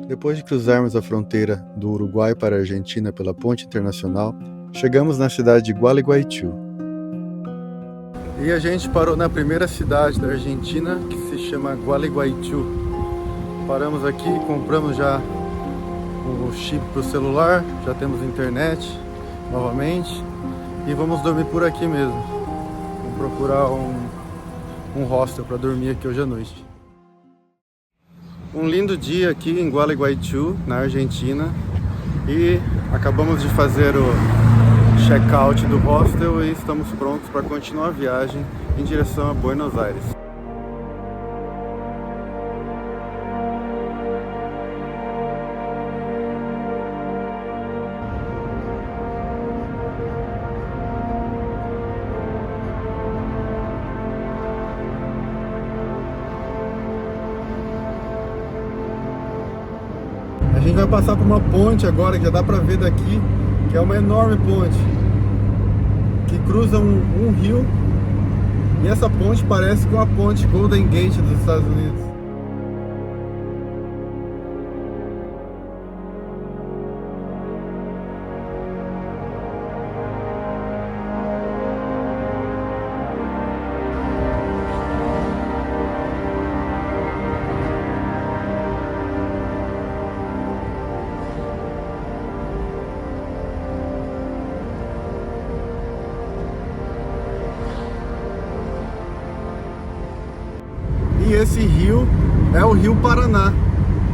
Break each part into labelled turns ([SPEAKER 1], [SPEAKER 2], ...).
[SPEAKER 1] Depois de cruzarmos a fronteira do Uruguai para a Argentina pela ponte internacional, chegamos na cidade de Gualeguaychú. E a gente parou na primeira cidade da Argentina, que se chama Gualeguaychú. Paramos aqui, compramos já o chip para o celular, já temos internet novamente e vamos dormir por aqui mesmo. Vamos procurar um hostel para dormir aqui hoje à noite. Um lindo dia aqui em Gualeguaychú, na Argentina, e acabamos de fazer o check-out do hostel e estamos prontos para continuar a viagem em direção a Buenos Aires. A gente vai passar por uma ponte agora, que já dá pra ver daqui, que é uma enorme ponte que cruza um rio, e essa ponte parece com a ponte Golden Gate dos Estados Unidos. E esse rio é o Rio Paraná,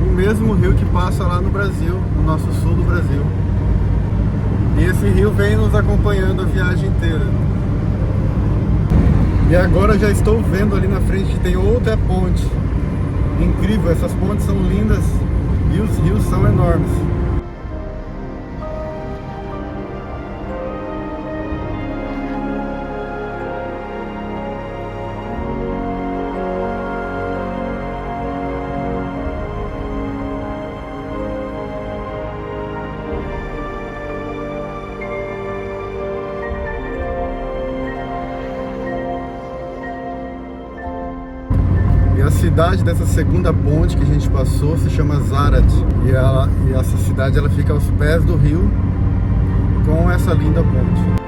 [SPEAKER 1] o mesmo rio que passa lá no Brasil, no nosso sul do Brasil. E esse rio vem nos acompanhando a viagem inteira. E agora já estou vendo ali na frente que tem outra ponte. Incrível, essas pontes são lindas e os rios são enormes. E a cidade dessa segunda ponte que a gente passou se chama Zárate, e essa cidade ela fica aos pés do rio com essa linda ponte.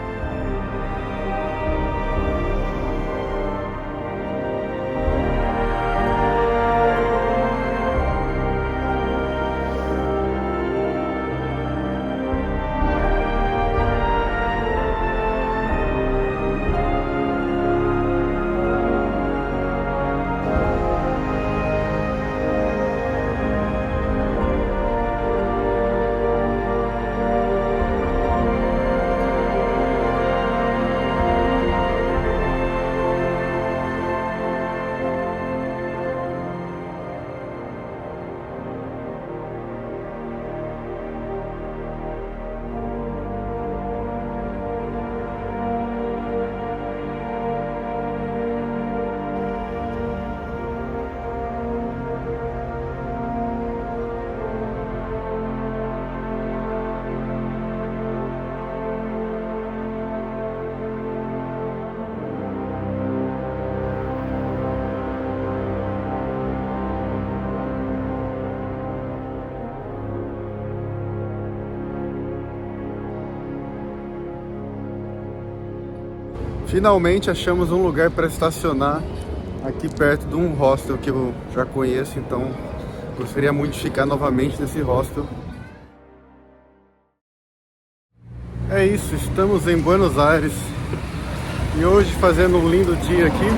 [SPEAKER 1] Finalmente achamos um lugar para estacionar aqui perto de um hostel que eu já conheço, então gostaria muito de ficar novamente nesse hostel. É isso, estamos em Buenos Aires e hoje fazendo um lindo dia aqui.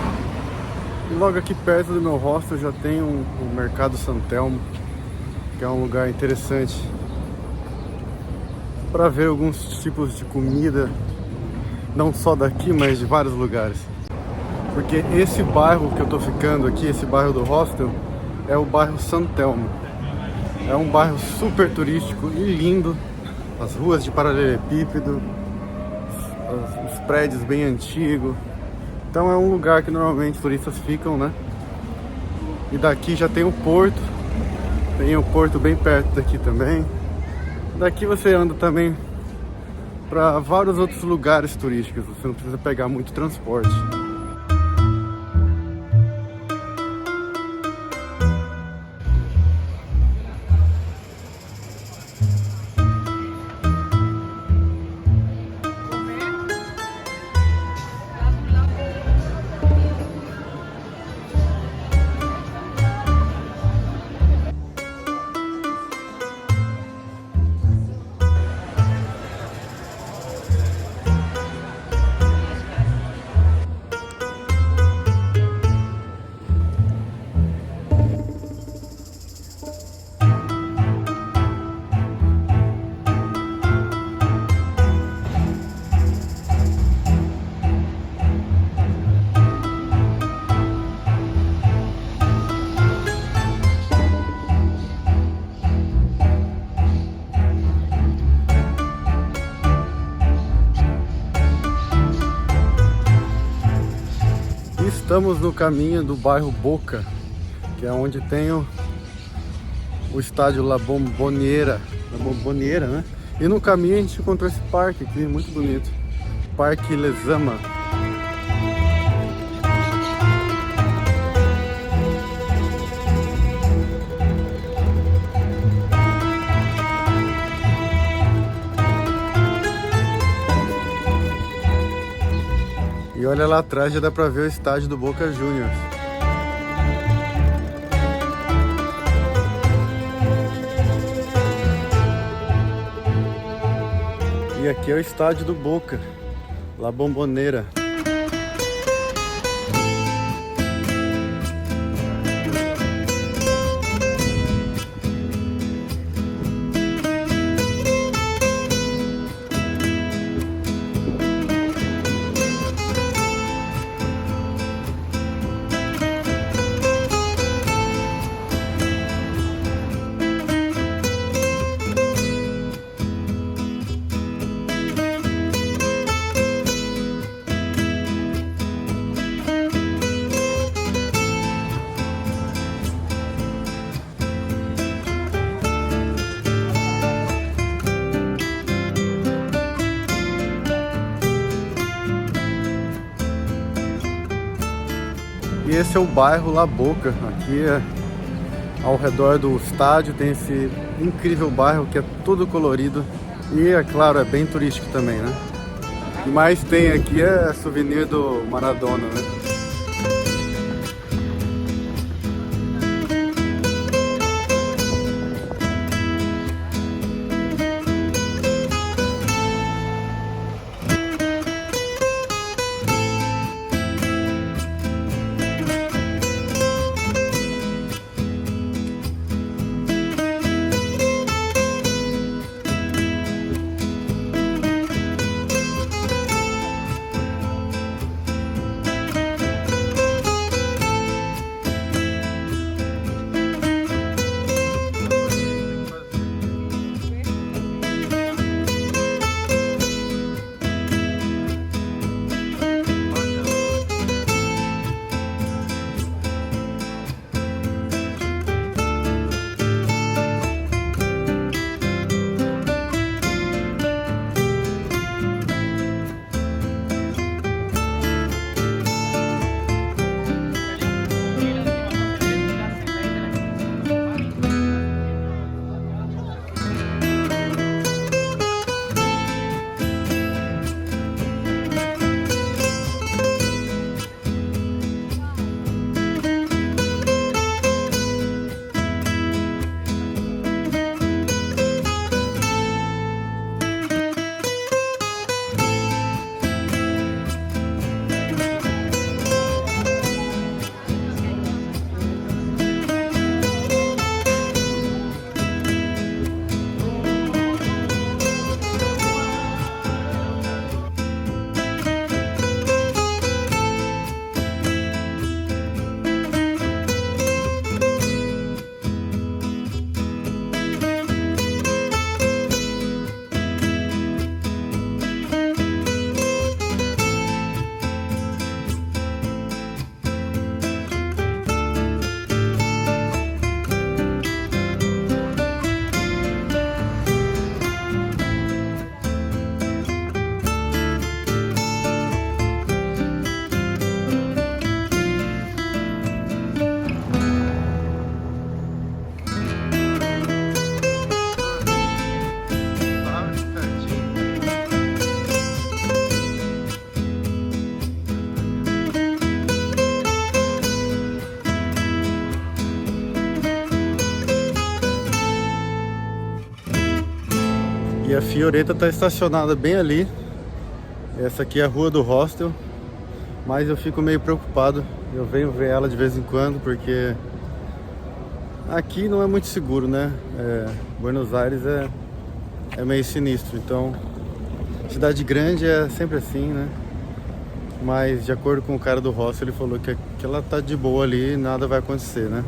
[SPEAKER 1] E logo aqui perto do meu hostel já tem o Mercado San Telmo, que é um lugar interessante para ver alguns tipos de comida, não só daqui, mas de vários lugares. Porque esse bairro que eu tô ficando aqui, esse bairro do hostel, é o bairro San Telmo. É um bairro super turístico e lindo, as ruas de paralelepípedo, os prédios bem antigos. Então é um lugar que normalmente turistas ficam, né? E daqui já tem o porto bem perto daqui também. Daqui você anda também para vários outros lugares turísticos, você não precisa pegar muito transporte. Estamos no caminho do bairro Boca, que é onde tem o estádio La Bombonera, né? E no caminho a gente encontrou esse parque aqui, muito bonito, Parque Lezama. E olha lá atrás, já dá pra ver o estádio do Boca Juniors. E aqui é o estádio do Boca, La Bombonera. E esse é o bairro La Boca. Aqui ao redor do estádio tem esse incrível bairro que é todo colorido e, é claro, é bem turístico também, né? O que mais tem aqui é souvenir do Maradona, né? E a Fioretta está estacionada bem ali. Essa aqui é a rua do hostel, mas eu fico meio preocupado. Eu venho ver ela de vez em quando porque aqui não é muito seguro, né? Buenos Aires é meio sinistro, então cidade grande é sempre assim, né? Mas de acordo com o cara do hostel, ele falou que ela tá de boa ali e nada vai acontecer, né?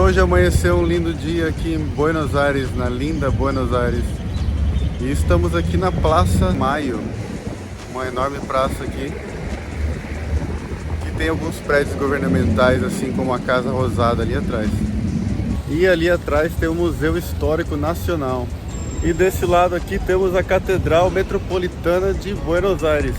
[SPEAKER 1] hoje amanheceu um lindo dia aqui em Buenos Aires, na linda Buenos Aires. E estamos aqui na Praça Maio, uma enorme praça aqui, que tem alguns prédios governamentais, assim como a Casa Rosada ali atrás. E ali atrás tem o Museu Histórico Nacional. E desse lado aqui temos a Catedral Metropolitana de Buenos Aires.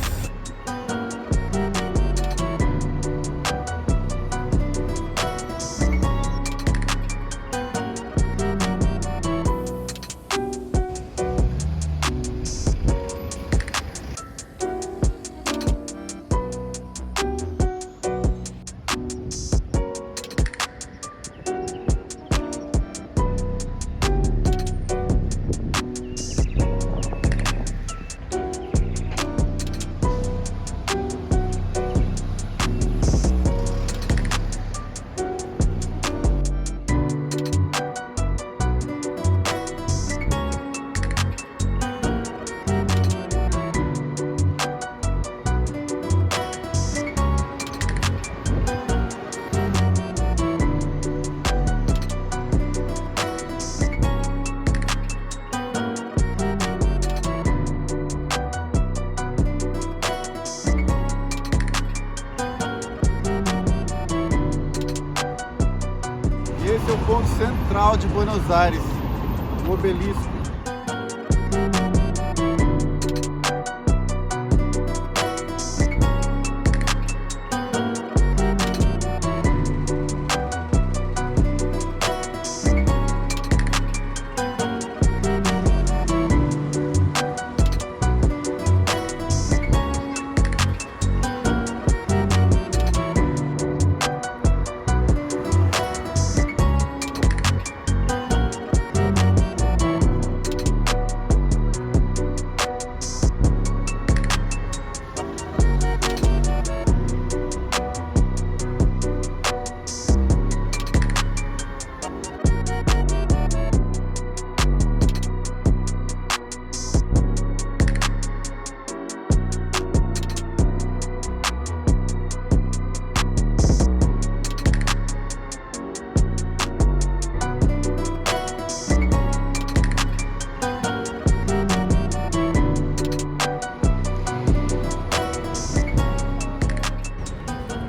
[SPEAKER 1] Esse é o ponto central de Buenos Aires, o Obelisco.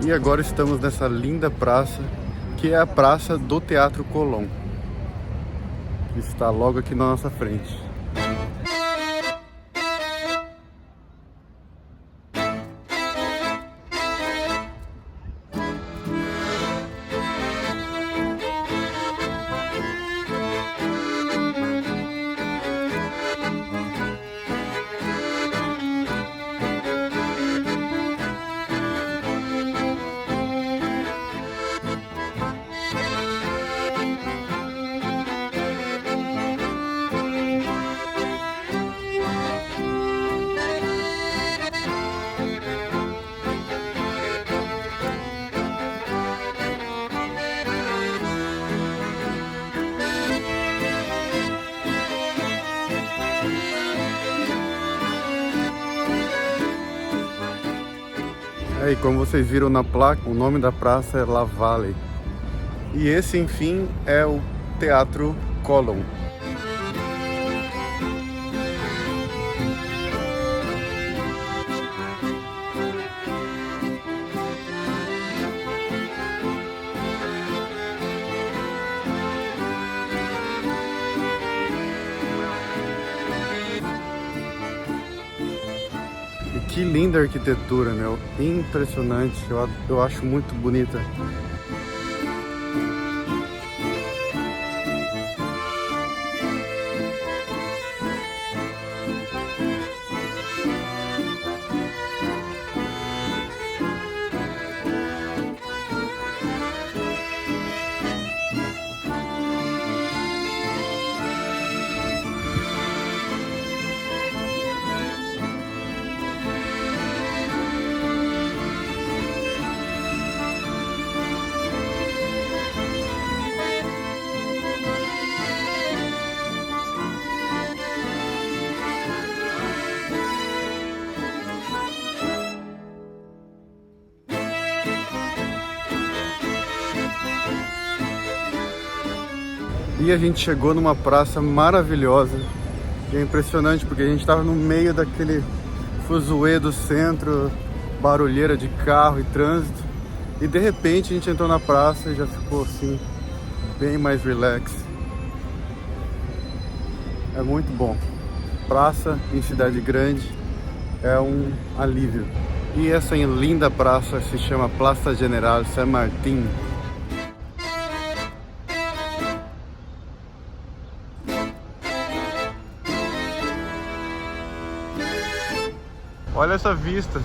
[SPEAKER 1] E agora estamos nessa linda praça, que é a Praça do Teatro Colón, que está logo aqui na nossa frente. E como vocês viram na placa, o nome da praça é La Valle. E esse, enfim, é o Teatro Colón. Que linda arquitetura, meu. Impressionante. Eu acho muito bonita. aqui a gente chegou numa praça maravilhosa. E é impressionante porque a gente estava no meio daquele fuzuê do centro, barulheira de carro e trânsito. E de repente a gente entrou na praça e já ficou assim, bem mais relax. É muito bom. Praça em cidade grande é um alívio. E essa linda praça se chama Plaza General San Martín. Olha essa vista.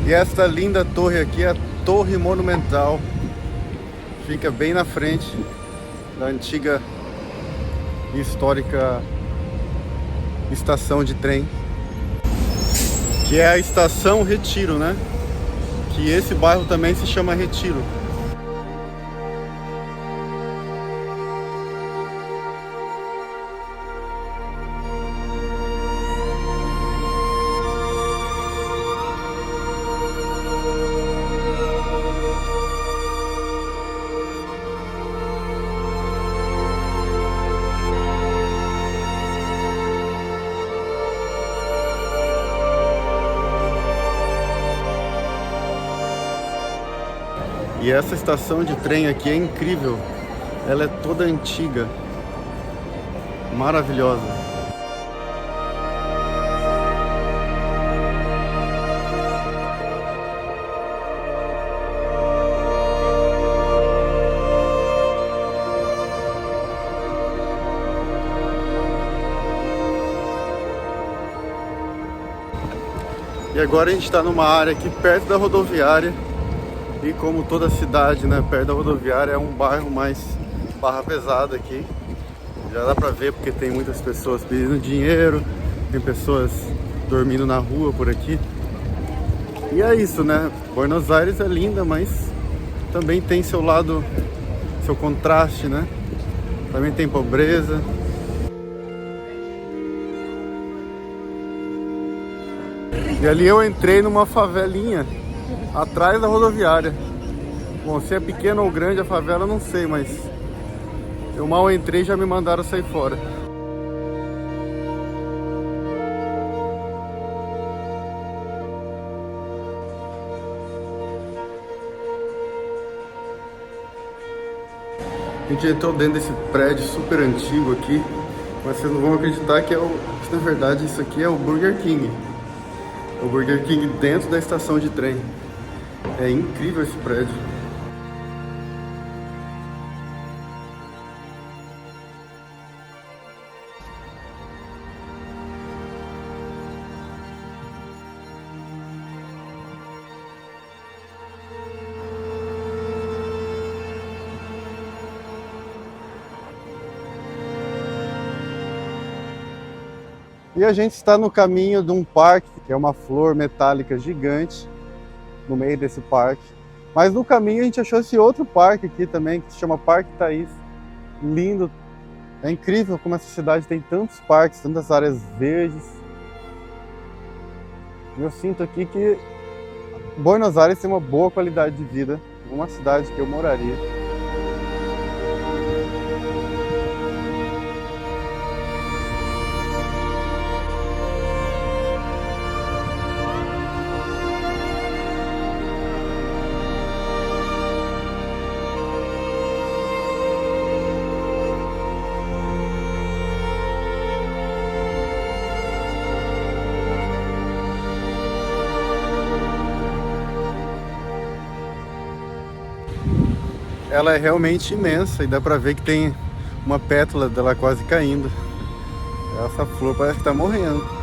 [SPEAKER 1] E esta linda torre aqui é a Torre Monumental. Fica bem na frente da antiga e histórica estação de trem, que é a Estação Retiro, né? Que esse bairro também se chama Retiro. E essa estação de trem aqui é incrível. Ela é toda antiga, maravilhosa. E agora a gente está numa área aqui perto da rodoviária. E como toda cidade, né, perto da rodoviária, é um bairro mais barra pesada aqui. Já dá pra ver porque tem muitas pessoas pedindo dinheiro, tem pessoas dormindo na rua por aqui. E é isso, né? Buenos Aires é linda, mas também tem seu lado, seu contraste, né? Também tem pobreza. E ali eu entrei numa favelinha atrás da rodoviária. Bom, se é pequena ou grande a favela eu não sei, mas eu mal entrei e já me mandaram sair fora. A gente entrou dentro desse prédio super antigo aqui, mas vocês não vão acreditar que na verdade isso aqui é o Burger King. O Burger King dentro da estação de trem. É incrível esse prédio. E a gente está no caminho de um parque, que é uma flor metálica gigante, no meio desse parque. Mas no caminho a gente achou esse outro parque aqui também, que se chama Parque Thaís. Lindo. É incrível como essa cidade tem tantos parques, tantas áreas verdes. E eu sinto aqui que Buenos Aires tem uma boa qualidade de vida, uma cidade que eu moraria. ela é realmente imensa e dá pra ver que tem uma pétala dela quase caindo. Essa flor parece que tá morrendo.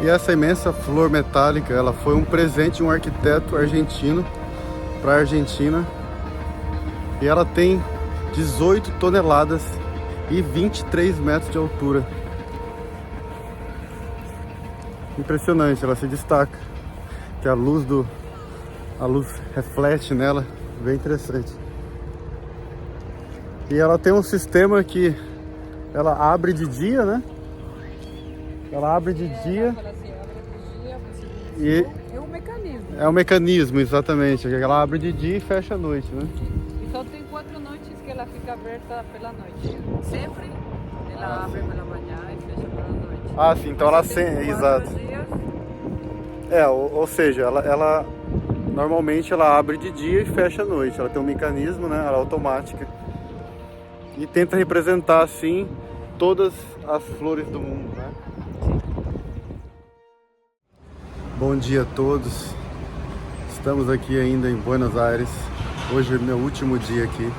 [SPEAKER 1] E essa imensa flor metálica, ela foi um presente de um arquiteto argentino para a Argentina. E ela tem 18 toneladas e 23 metros de altura. Impressionante, ela se destaca. Que a luz reflete nela, bem interessante. E ela tem um sistema que ela abre de dia, né? Ela abre de dia. E
[SPEAKER 2] é um mecanismo.
[SPEAKER 1] É um mecanismo, exatamente. Ela abre de dia e fecha à noite, né?
[SPEAKER 2] E só tem 4 noites que ela fica aberta pela noite. Sempre ela abre pela manhã e fecha pela noite.
[SPEAKER 1] Ah, sim, então ela sempre. Exato.
[SPEAKER 2] Dias.
[SPEAKER 1] Ou seja, ela normalmente ela abre de dia e fecha à noite. Ela tem um mecanismo, né? Ela é automática. E tenta representar assim todas as flores do mundo, né? Bom dia a todos. Estamos aqui ainda em Buenos Aires. Hoje é meu último dia aqui.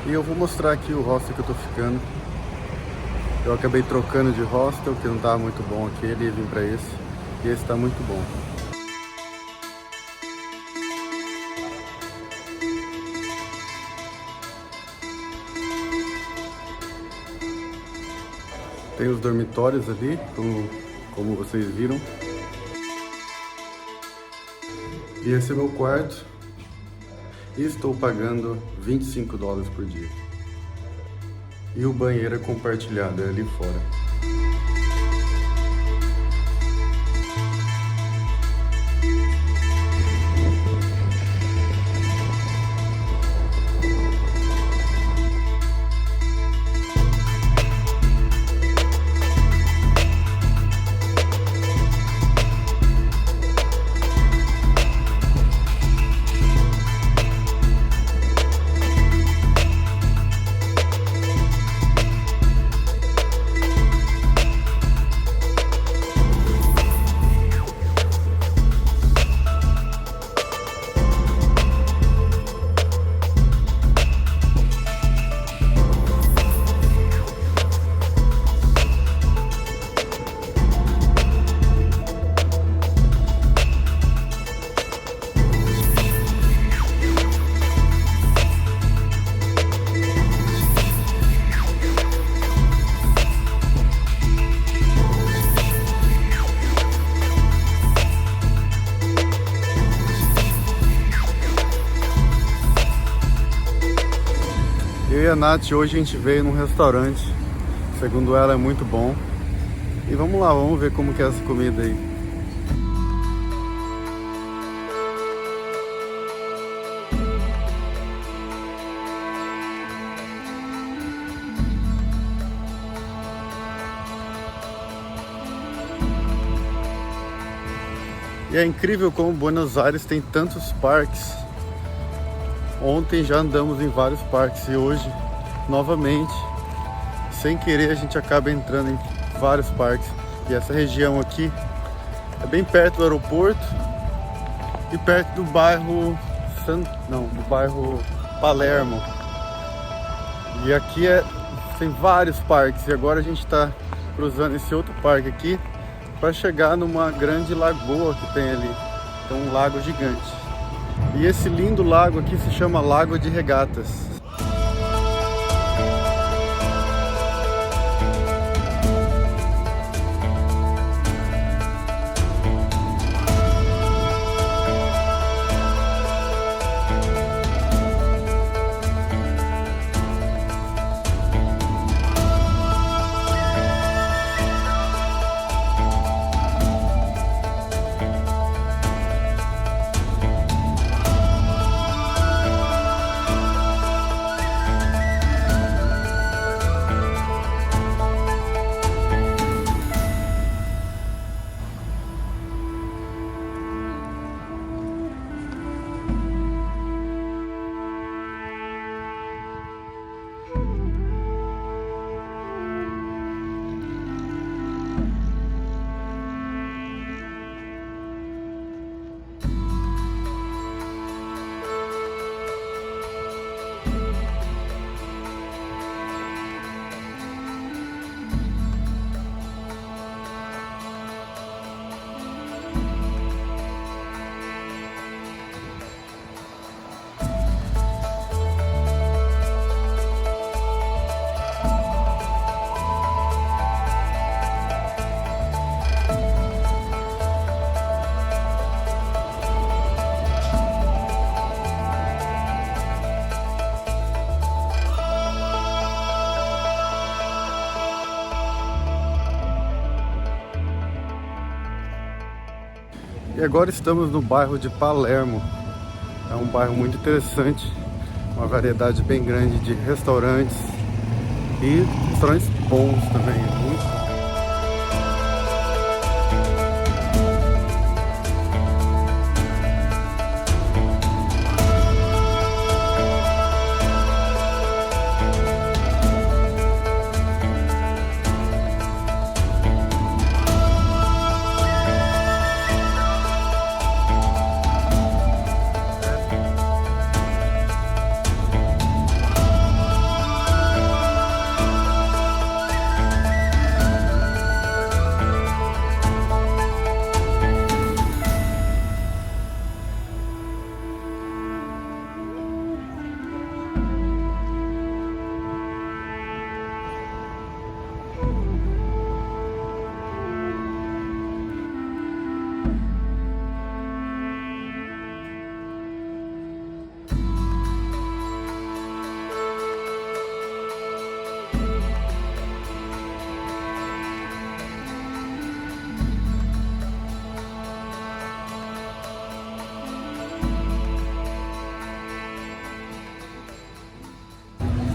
[SPEAKER 1] E eu vou mostrar aqui o hostel que eu tô ficando. Eu acabei trocando de hostel, que não estava muito bom aquele, e vim para esse. E esse está muito bom. Tem os dormitórios ali, como vocês viram. E esse é meu quarto. E estou pagando $25 por dia. E o banheiro é compartilhado, é ali fora. Eu e a Nath hoje a gente veio num restaurante, segundo ela é muito bom. E vamos lá, vamos ver como que é essa comida aí. E é incrível como Buenos Aires tem tantos parques. Ontem já andamos em vários parques e hoje, novamente, sem querer, a gente acaba entrando em vários parques. E essa região aqui é bem perto do aeroporto e perto do bairro do bairro Palermo. E aqui tem vários parques e agora a gente está cruzando esse outro parque aqui para chegar numa grande lagoa que tem ali. Tem um lago gigante. E esse lindo lago aqui se chama Lago de Regatas. agora estamos no bairro de Palermo. É um bairro muito interessante, uma variedade bem grande de restaurantes e restaurantes bons também. Muito.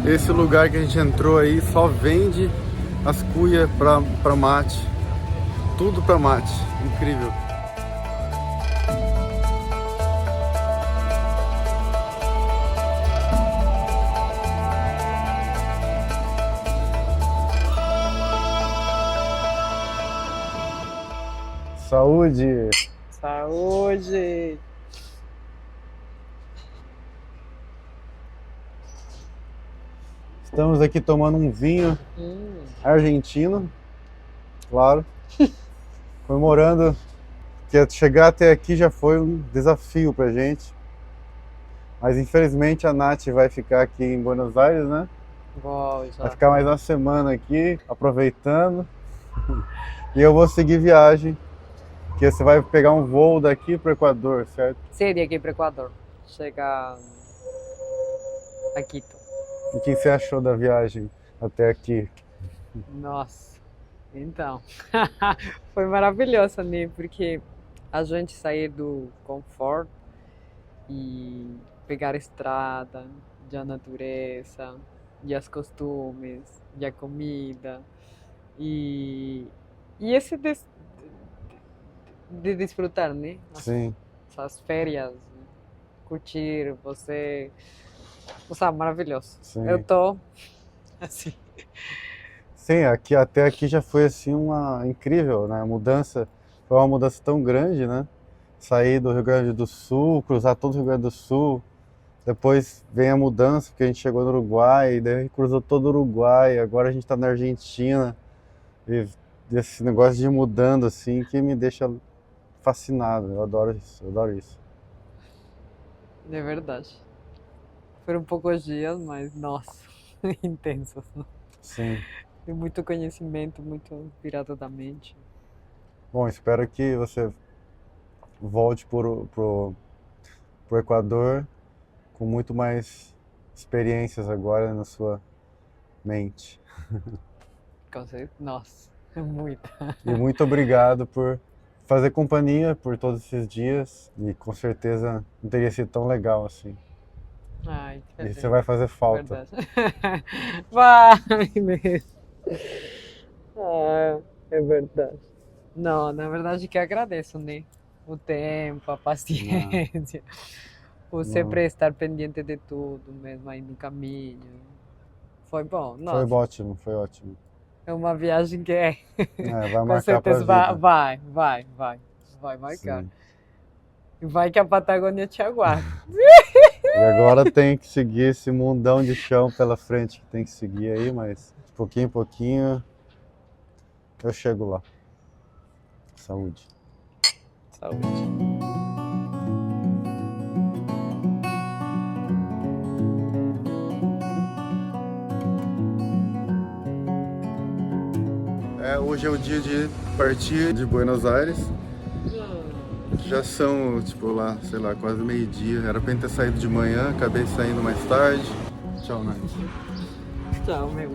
[SPEAKER 1] Esse lugar que a gente entrou aí só vende as cuias pra mate. Tudo pra mate. Incrível. Saúde!
[SPEAKER 2] Saúde!
[SPEAKER 1] Estamos aqui tomando um vinho argentino, claro, comemorando que chegar até aqui já foi um desafio pra gente, mas infelizmente a Nath vai ficar aqui em Buenos Aires, né? Vai ficar mais uma semana aqui, aproveitando, e eu vou seguir viagem, que você vai pegar um voo daqui para o Equador, certo?
[SPEAKER 2] Sim, de aqui para o Equador, chega a Quito.
[SPEAKER 1] E o que você achou da viagem até aqui?
[SPEAKER 2] Nossa, então, foi maravilhoso, né? Porque a gente sair do conforto e pegar a estrada, de a natureza, e os costumes, e a comida, e esse de desfrutar, né?
[SPEAKER 1] Sim.
[SPEAKER 2] Essas férias, curtir, você... Nossa, maravilhoso.
[SPEAKER 1] Sim.
[SPEAKER 2] Eu tô assim.
[SPEAKER 1] Sim, até aqui já foi assim uma incrível, né? A mudança foi uma mudança tão grande, né? Sair do Rio Grande do Sul, cruzar todo o Rio Grande do Sul, depois vem a mudança, porque a gente chegou no Uruguai, daí cruzou todo o Uruguai, agora a gente tá na Argentina, e esse negócio de ir mudando assim que me deixa fascinado. Eu adoro isso, eu adoro isso.
[SPEAKER 2] É verdade. Foram poucos dias, mas nossa, intensos.
[SPEAKER 1] Sim.
[SPEAKER 2] Tem muito conhecimento, muito virado da mente.
[SPEAKER 1] Bom, espero que você volte pro Equador com muito mais experiências agora na sua mente.
[SPEAKER 2] Nossa, é muito.
[SPEAKER 1] E muito obrigado por fazer companhia por todos esses dias, e com certeza não teria sido tão legal assim.
[SPEAKER 2] Ai, que
[SPEAKER 1] E você vai fazer falta.
[SPEAKER 2] Verdade. Vai mesmo. Ah, é verdade. Não, na verdade que agradeço, né? O tempo, a paciência, o sempre estar pendente de tudo, mesmo aí no caminho. Foi bom, nossa.
[SPEAKER 1] Foi ótimo, foi ótimo.
[SPEAKER 2] É uma viagem que
[SPEAKER 1] vai
[SPEAKER 2] com
[SPEAKER 1] marcar pra
[SPEAKER 2] certeza
[SPEAKER 1] vida.
[SPEAKER 2] vai marcar.
[SPEAKER 1] Sim.
[SPEAKER 2] E vai que a Patagônia te aguarda.
[SPEAKER 1] E agora tem que seguir esse mundão de chão pela frente que tem que seguir aí, mas de pouquinho em pouquinho eu chego lá. Saúde.
[SPEAKER 2] Saúde.
[SPEAKER 1] Hoje é o dia de partir de Buenos Aires. Já são, tipo, lá, sei lá, quase meio-dia. Era pra gente ter saído de manhã, acabei saindo mais tarde. Tchau, Nath.
[SPEAKER 2] Tchau, meu.